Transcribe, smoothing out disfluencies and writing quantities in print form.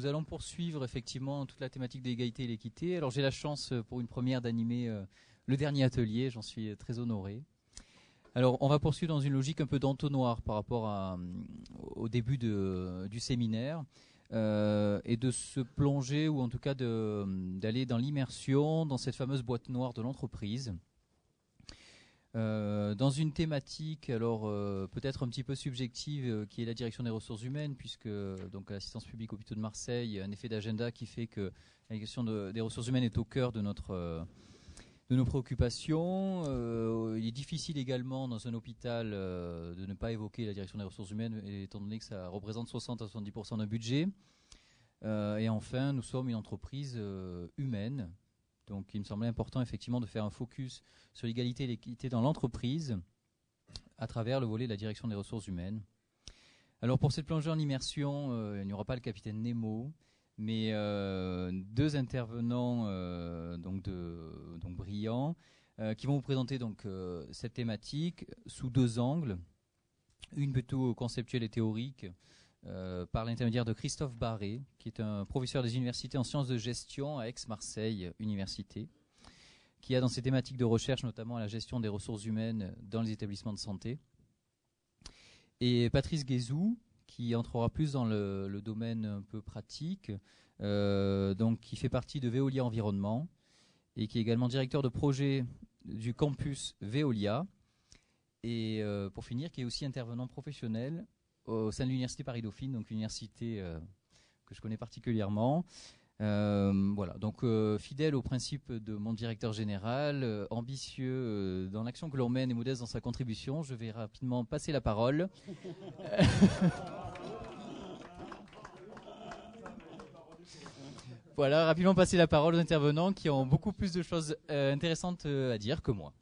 nous allons poursuivre effectivement toute la thématique de l'égalité et l'équité. Alors j'ai la chance pour une première d'animer le dernier atelier, j'en suis très honoré. Alors on va poursuivre dans une logique un peu d'entonnoir par rapport au début du séminaire et de se plonger ou en tout cas d'aller dans l'immersion dans cette fameuse boîte noire de l'entreprise. Dans une thématique alors peut-être un petit peu subjective qui est la direction des ressources humaines, puisque donc l'assistance publique au hôpital de Marseille, un effet d'agenda qui fait que la question des ressources humaines est au cœur de nos préoccupations. Il est difficile également dans un hôpital de ne pas évoquer la direction des ressources humaines, étant donné que ça représente 60 à 70% d'un budget. Et enfin, nous sommes une entreprise humaine. Donc il me semblait important effectivement de faire un focus sur l'égalité et l'équité dans l'entreprise à travers le volet de la direction des ressources humaines. Alors pour cette plongée en immersion, il n'y aura pas le capitaine Nemo, mais deux intervenants donc brillants qui vont vous présenter donc cette thématique sous deux angles, une plutôt conceptuelle et théorique, par l'intermédiaire de Christophe Barré, qui est un professeur des universités en sciences de gestion à Aix-Marseille Université, qui a dans ses thématiques de recherche notamment la gestion des ressources humaines dans les établissements de santé. Et Patrice Guézou, qui entrera plus dans le domaine un peu pratique, donc qui fait partie de Veolia Environnement et qui est également directeur de projet du campus Veolia. Et pour finir, qui est aussi intervenant professionnel au sein de l'université Paris-Dauphine, donc une université que je connais particulièrement. Voilà, donc fidèle au principe de mon directeur général, ambitieux dans l'action que l'on mène et modeste dans sa contribution, je vais rapidement passer la parole. Voilà, rapidement passer la parole aux intervenants qui ont beaucoup plus de choses intéressantes à dire que moi.